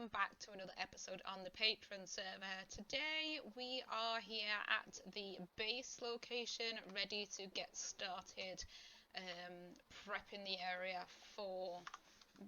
welcome back to another episode on the Patron server. Today we are here at the base location, ready to get started prepping the area for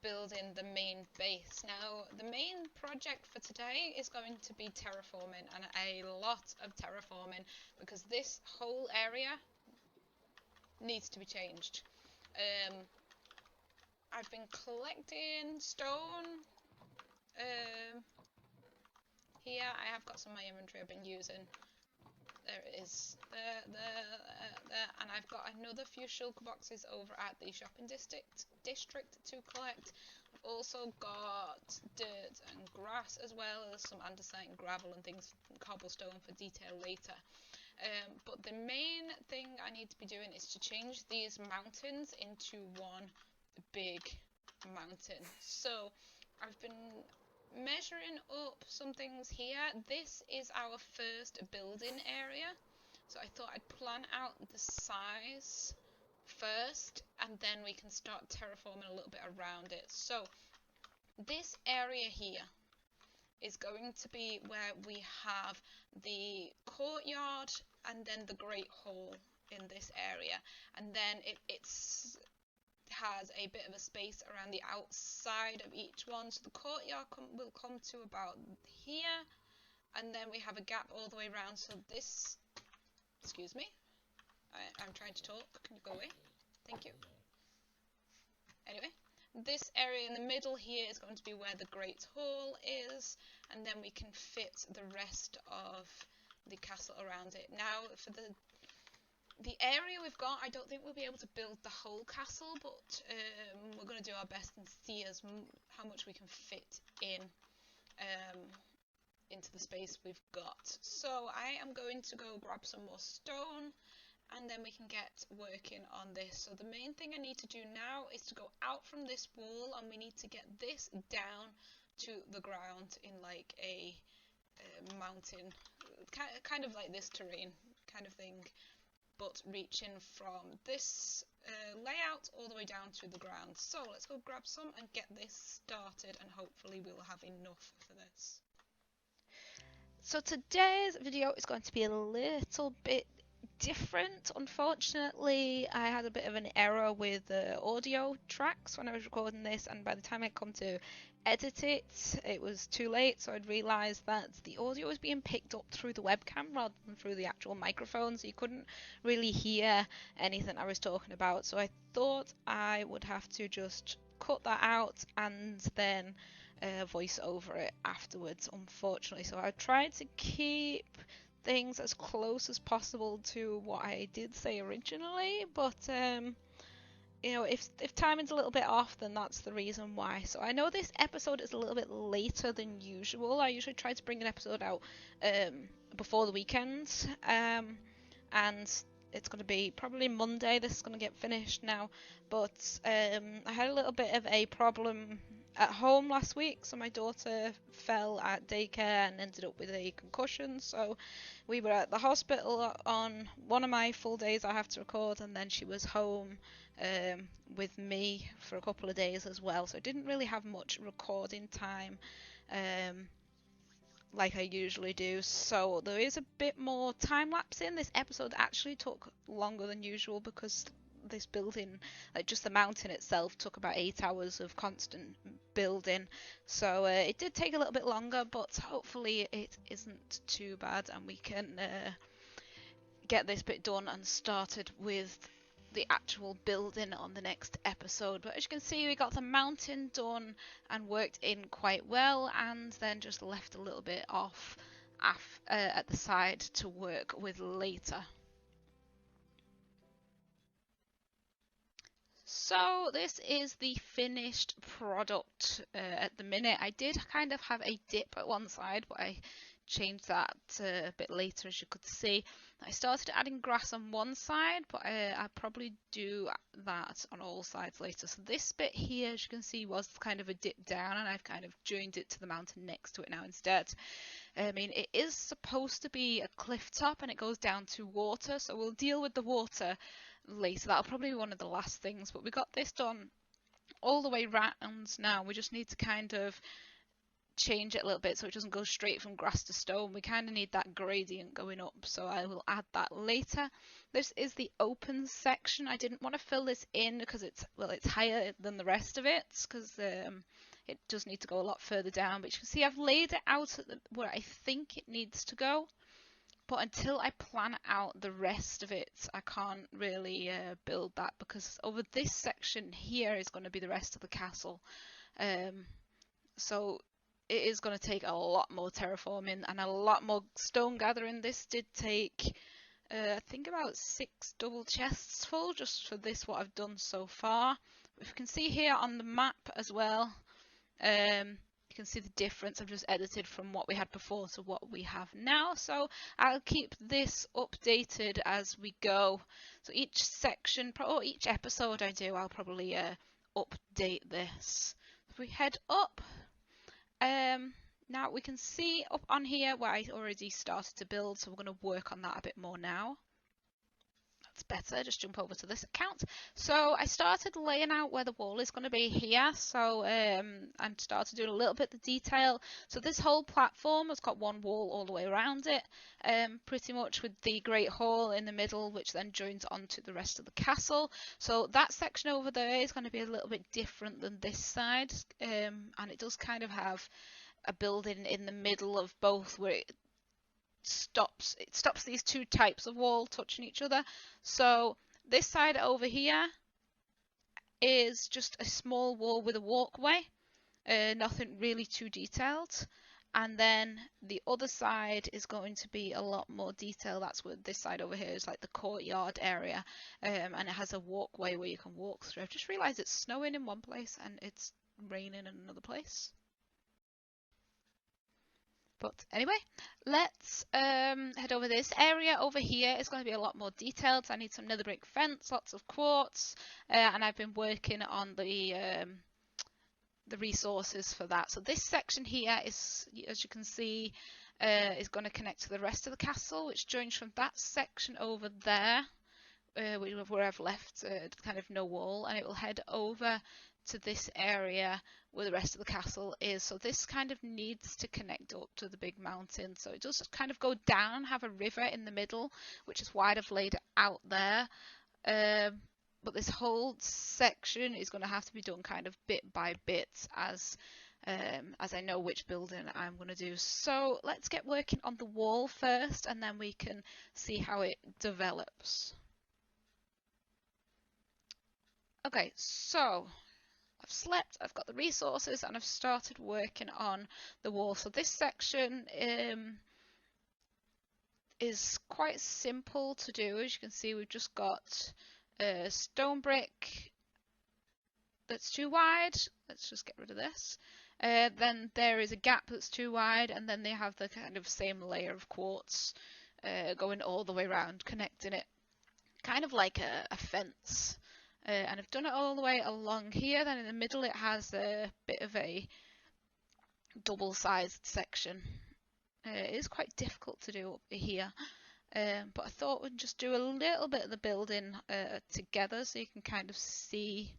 building the main base. Now, the main project for today is going to be terraforming, and a lot of terraforming, because this whole area needs to be changed. I've been collecting stone. Here I have got some of my inventory I've been using. There it is. There, and I've got another few shulker boxes over at the shopping district to collect. I've also got dirt and grass as well as some andesite and gravel and things, cobblestone for detail later. But the main thing I need to be doing is to change these mountains into one big mountain. So I've been measuring up some things here. This is our first building area, so I thought I'd plan out the size first and then we can start terraforming a little bit around it. So this area here is going to be where we have the courtyard and then the great hall in this area, and then it's has a bit of a space around the outside of each one. So the courtyard will come to about here, and then we have a gap all the way around. So this, excuse me, I'm trying to talk, can you go away? Thank you. Anyway, this area in the middle here is going to be where the great hall is, and then we can fit the rest of the castle around it. Now, for the area we've got, I don't think we'll be able to build the whole castle, but we're going to do our best and see how much we can fit in into the space we've got. So I am going to go grab some more stone and then we can get working on this. So the main thing I need to do now is to go out from this wall, and we need to get this down to the ground in like a mountain, kind of like this terrain kind of thing, but reaching from this layout all the way down to the ground. So let's go grab some and get this started, and hopefully we'll have enough for this. So today's video is going to be a little bit different. Unfortunately, I had a bit of an error with the audio tracks when I was recording this, and by the time I come to edit it, it was too late. So I'd realised that the audio was being picked up through the webcam rather than through the actual microphone, so you couldn't really hear anything I was talking about. So I thought I would have to just cut that out and then voice over it afterwards, unfortunately. So I tried to keep things as close as possible to what I did say originally, but you know, if timing's a little bit off, then that's the reason why. So I know this episode is a little bit later than usual. I usually try to bring an episode out before the weekends, and it's going to be probably Monday this is going to get finished now, but I had a little bit of a problem at home last week. So my daughter fell at daycare and ended up with a concussion, so we were at the hospital on one of my full days I have to record, and then she was home with me for a couple of days as well, so I didn't really have much recording time like I usually do. So there is a bit more time lapse in this episode. Actually took longer than usual because this building, like just the mountain itself, took about 8 hours of constant building, so it did take a little bit longer, but hopefully it isn't too bad and we can get this bit done and started with the actual building on the next episode. But as you can see, we got the mountain done and worked in quite well, and then just left a little bit off at the side to work with later. So this is the finished product at the minute. I did kind of have a dip at one side, but I changed that a bit later, as you could see. I started adding grass on one side, but I'll probably do that on all sides later. So this bit here, as you can see, was kind of a dip down, and I've kind of joined it to the mountain next to it now instead. I mean, it is supposed to be a cliff top and it goes down to water, so we'll deal with the water later. That'll probably be one of the last things, but we got this done all the way round now. We just need to kind of change it a little bit so it doesn't go straight from grass to stone. We kind of need that gradient going up, so I will add that later. This is the open section. I didn't want to fill this in because it's higher than the rest of it, because it does need to go a lot further down. But you can see I've laid it out at where I think it needs to go. But until I plan out the rest of it, I can't really build that, because over this section here is going to be the rest of the castle. So it is going to take a lot more terraforming and a lot more stone gathering. This did take, I think, about 6 double chests full just for this, what I've done so far. If you can see here on the map as well, you can see the difference. I've just edited from what we had before to what we have now. So I'll keep this updated as we go. So each section, or each episode I do, I'll probably update this. If we head up, now we can see up on here where I already started to build, so we're going to work on that a bit more now. That's better. Just jump over to this account. So I started laying out where the wall is going to be here. So and started doing a little bit of the detail. So this whole platform has got one wall all the way around it, pretty much, with the Great Hall in the middle, which then joins onto the rest of the castle. So that section over there is going to be a little bit different than this side, and it does kind of have a building in the middle of both, where it stops these two types of wall touching each other. So this side over here is just a small wall with a walkway, nothing really too detailed. And then the other side is going to be a lot more detailed. That's what this side over here is, like the courtyard area, and it has a walkway where you can walk through. I've just realised it's snowing in one place and it's raining in another place. But anyway, let's head over. This area over here is going to be a lot more detailed. So I need some nether brick fence, lots of quartz, and I've been working on the resources for that. So this section here is, as you can see, is going to connect to the rest of the castle, which joins from that section over there, where I've left kind of no wall, and it will head over to this area where the rest of the castle is. So this kind of needs to connect up to the big mountain. So it does kind of go down, have a river in the middle, which is why I've laid it out there. But this whole section is going to have to be done kind of bit by bit as I know which building I'm going to do. So let's get working on the wall first, and then we can see how it develops. Okay, so I've slept, I've got the resources, and I've started working on the wall. So this section is quite simple to do. As you can see, we've just got a stone brick that's too wide. Let's just get rid of this. Then there is a gap that's too wide, and then they have the kind of same layer of quartz going all the way around, connecting it, kind of like a fence. And I've done it all the way along here. Then in the middle it has a bit of a double-sized section. It is quite difficult to do up here, but I thought we'd just do a little bit of the building together, so you can kind of see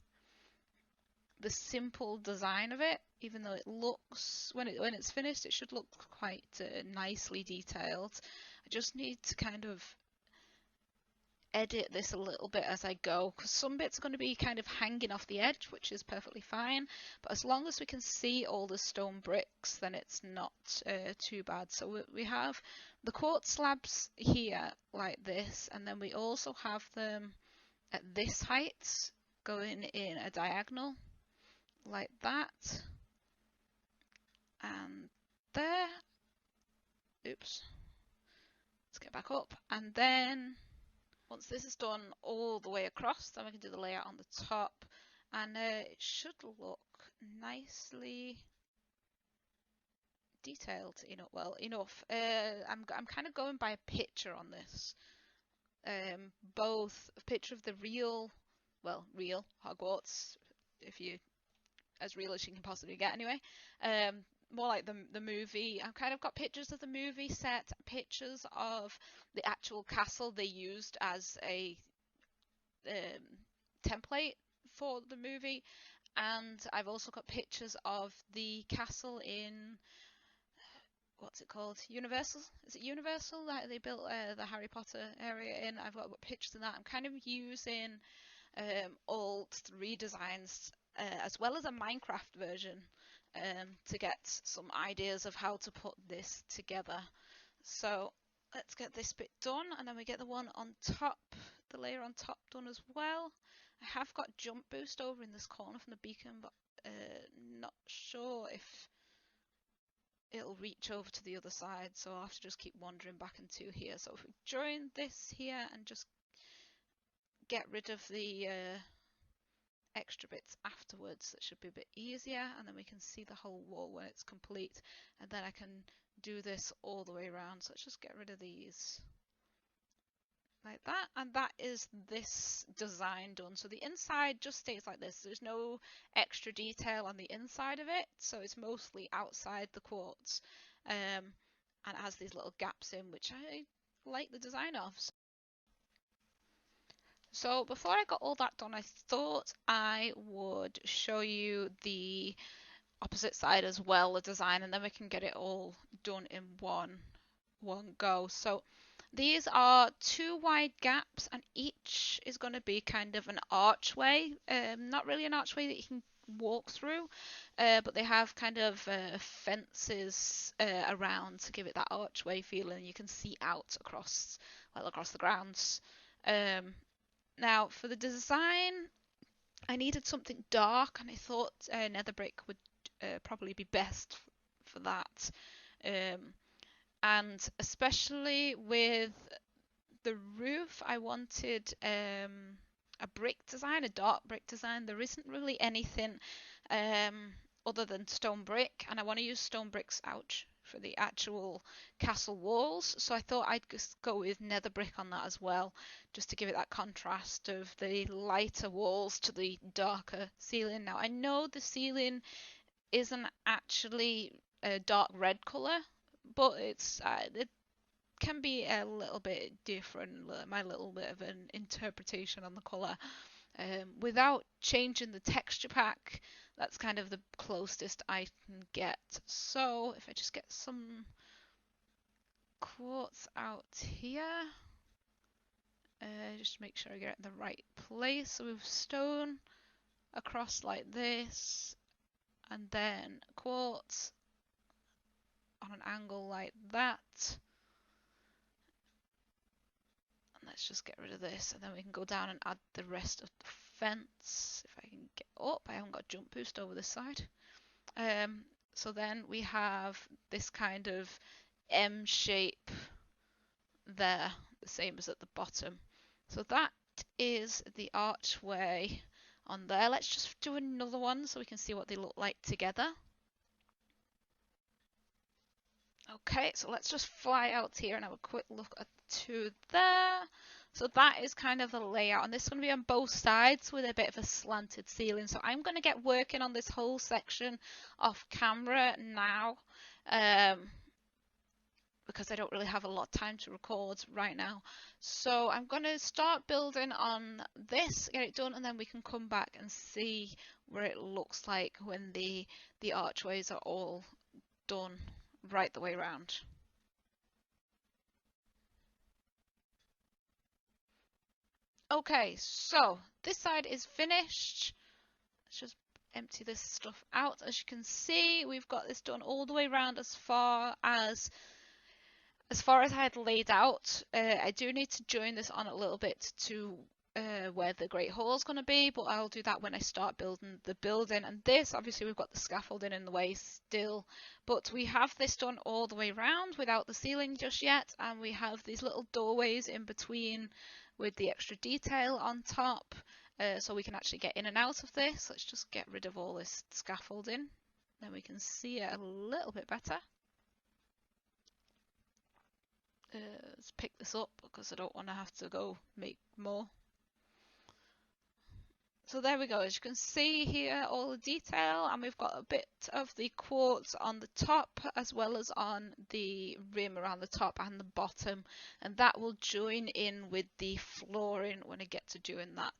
the simple design of it. Even though it looks, when it's finished, it should look quite nicely detailed. I just need to kind of edit this a little bit as I go, because some bits are going to be kind of hanging off the edge, which is perfectly fine, but as long as we can see all the stone bricks, then it's not too bad. So we have the quartz slabs here like this, and then we also have them at this height going in a diagonal like that, and there. Oops, let's get back up. And then once this is done all the way across, then we can do the layout on the top, and it should look nicely detailed enough. I'm kind of going by a picture on this, both a picture of the real Hogwarts, if you as real as you can possibly get anyway. More like the movie. I've kind of got pictures of the movie set, pictures of the actual castle they used as a template for the movie, And I've also got pictures of the castle in, what's it called? Universal? Is it Universal that they built the Harry Potter area in? I've got pictures of that. I'm kind of using old 3D designs as well as a Minecraft version to get some ideas of how to put this together. So let's get this bit done, and then we get the one on top, the layer on top done as well. I have got jump boost over in this corner from the beacon, but not sure if it'll reach over to the other side, so I'll have to just keep wandering back into here. So if we join this here and just get rid of the extra bits afterwards, that should be a bit easier, and then we can see the whole wall when it's complete, and then I can do this all the way around. So let's just get rid of these like that, and that is this design done. So the inside just stays like this. There's no extra detail on the inside of it, so it's mostly outside the quartz, and it has these little gaps in, which I like the design of. So before I got all that done, I thought I would show you the opposite side as well, the design, and then we can get it all done in one go. So these are 2 wide gaps, and each is going to be kind of an archway. Not really an archway that you can walk through, but they have kind of fences around to give it that archway feeling. You can see out across the grounds. Now for the design, I needed something dark, and I thought nether brick would probably be best for that. And especially with the roof, I wanted a brick design, a dark brick design. There isn't really anything other than stone brick, and I want to use stone bricks, for the actual castle walls. So I thought I'd just go with nether brick on that as well, just to give it that contrast of the lighter walls to the darker ceiling. Now I know the ceiling isn't actually a dark red colour, but it can be a little bit different, my little bit of an interpretation on the colour. Without changing the texture pack, that's kind of the closest I can get. So if I just get some quartz out here, just make sure I get it in the right place. So we've stone across like this, and then quartz on an angle like that. And let's just get rid of this, and then we can go down and add the rest of the fence. If I can get up, I haven't got jump boost over this side. So then we have this kind of M shape there, the same as at the bottom. So that is the archway on there. Let's just do another one so we can see what they look like together. Okay, so let's just fly out here and have a quick look at the 2 there. So that is kind of the layout, and this is going to be on both sides with a bit of a slanted ceiling. So I'm going to get working on this whole section off camera now, because I don't really have a lot of time to record right now. So I'm going to start building on this, get it done, and then we can come back and see where it looks like when the archways are all done right the way around. Okay, so this side is finished. Let's just empty this stuff out. As you can see, we've got this done all the way around as far as I had laid out. I do need to join this on a little bit to where the Great Hall is going to be, but I'll do that when I start building the building. And this, obviously, we've got the scaffolding in the way still, but we have this done all the way around without the ceiling just yet, and we have these little doorways in between with the extra detail on top, so we can actually get in and out of this. Let's just get rid of all this scaffolding, then we can see it a little bit better. Let's pick this up because I don't want to have to go make more. So there we go, as you can see here, all the detail, and we've got a bit of the quartz on the top as well as on the rim around the top and the bottom, and that will join in with the flooring when I get to doing that.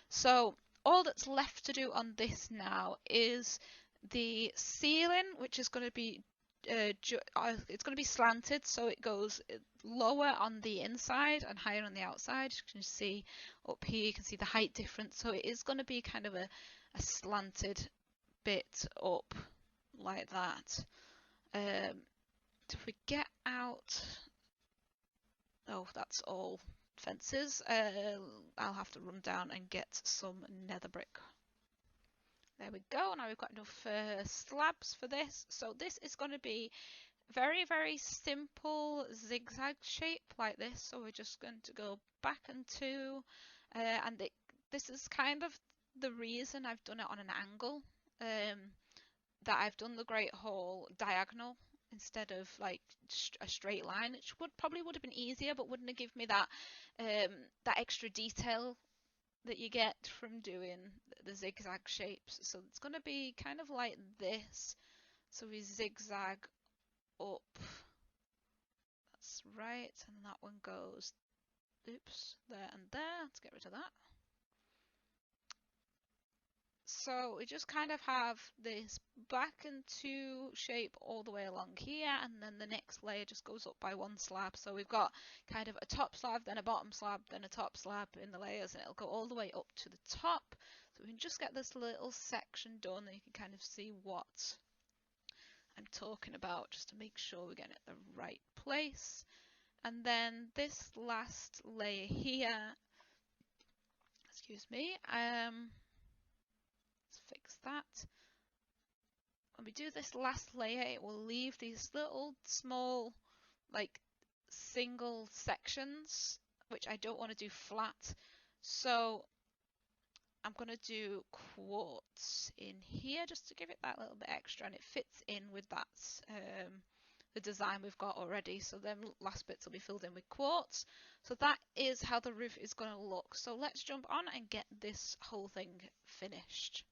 So all that's left to do on this now is the ceiling, which is going to be it's going to be slanted, so it goes lower on the inside and higher on the outside. You can see up here, you can see the height difference, so it is going to be kind of a slanted bit up like that. So if we get out, oh, that's all fences. I'll have to run down and get some nether brick. There we go. Now we've got enough slabs for this. So this is going to be very, very simple zigzag shape like this. So we're just going to go back and two, and this is kind of the reason I've done it on an angle, that I've done the Great Hall diagonal instead of like a straight line, which probably would have been easier, but wouldn't have given me that that extra detail that you get from doing the zigzag shapes. So it's going to be kind of like this. So we zigzag up. That's right, and that one goes, oops, there and there. Let's get rid of that. So we just kind of have this back and two shape all the way along here, and then the next layer just goes up by one slab. So we've got kind of a top slab, then a bottom slab, then a top slab in the layers, and it'll go all the way up to the top. So we can just get this little section done, and you can kind of see what I'm talking about, just to make sure we're getting it the right place. And then this last layer here, excuse me, fix that. When we do this last layer, it will leave these little small like single sections, which I don't want to do flat, so I'm going to do quartz in here just to give it that little bit extra, and it fits in with that the design we've got already. So then last bits will be filled in with quartz. So that is how the roof is going to look. So let's jump on and get this whole thing finished.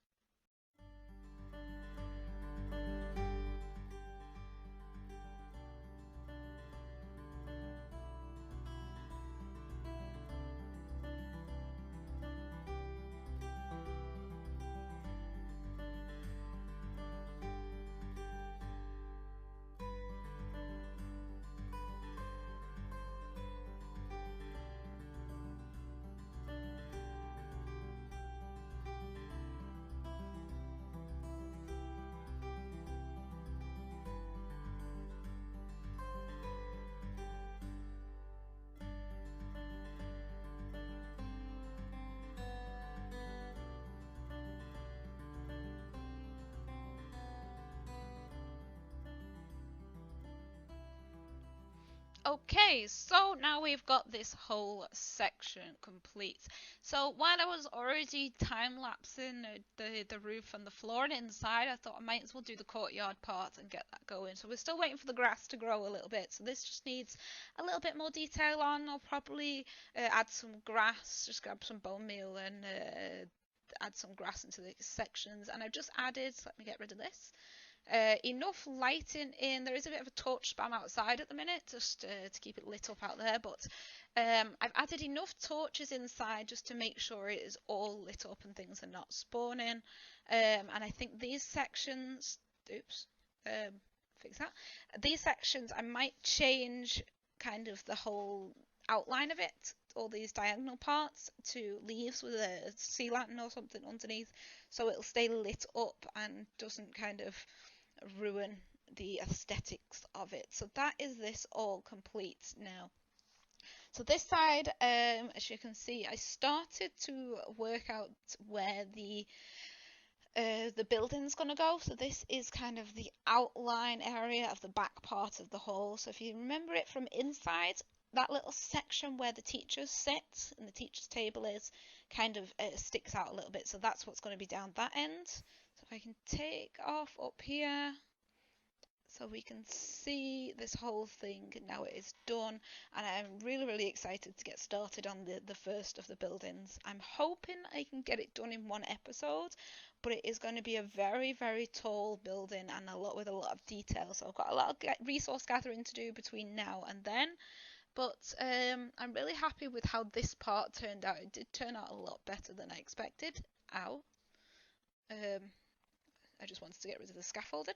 Okay, so now we've got this whole section complete. So while I was already time-lapsing the roof and the floor and inside, I thought I might as well do the courtyard part and get that going. So we're still waiting for the grass to grow a little bit. So this just needs a little bit more detail on. I'll probably add some grass, just grab some bone meal and add some grass into the sections. And I've just added, so let me get rid of this. Enough lighting in. There is a bit of a torch spam outside at the minute, just to keep it lit up out there, but I've added enough torches inside just to make sure it is all lit up and things are not spawning. And I think these sections, oops, fix that. These sections I might change kind of the whole outline of it, all these diagonal parts, to leaves with a sea lantern or something underneath, so it'll stay lit up and doesn't kind of ruin the aesthetics of it. So that is this all complete now. So this side, as you can see, I started to work out where the building's gonna go. So this is kind of the outline area of the back part of the hall. So if you remember it from inside, that little section where the teachers sit and the teacher's table is kind of sticks out a little bit. So that's what's going to be down that end. So if I can take off up here so we can see this whole thing now it is done, and I'm really excited to get started on the first of the buildings. I'm hoping I can get it done in one episode, but it is going to be a very tall building and with a lot of detail, so I've got a lot of resource gathering to do between now and then. But I'm really happy with how this part turned out. It did turn out a lot better than I expected. out. I just wanted to get rid of the scaffolding.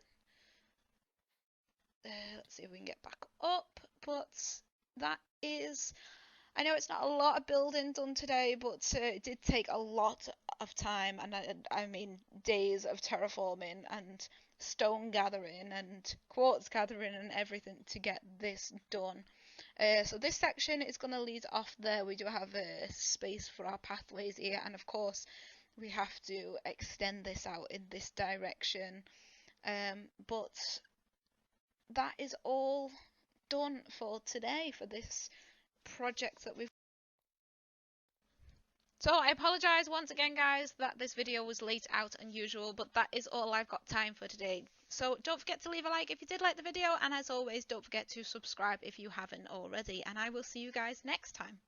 Let's see if we can get back up, but that is, I know it's not a lot of building done today, but it did take a lot of time, and I mean days of terraforming and stone gathering and quartz gathering and everything to get this done. So this section is going to lead off there. We do have a space for our pathways here, and of course we have to extend this out in this direction. But that is all done for today for this project that we've. So I apologise once again, guys, that this video was late out and usual, but that is all I've got time for today. So don't forget to leave a like if you did like the video, and as always, don't forget to subscribe if you haven't already, and I will see you guys next time.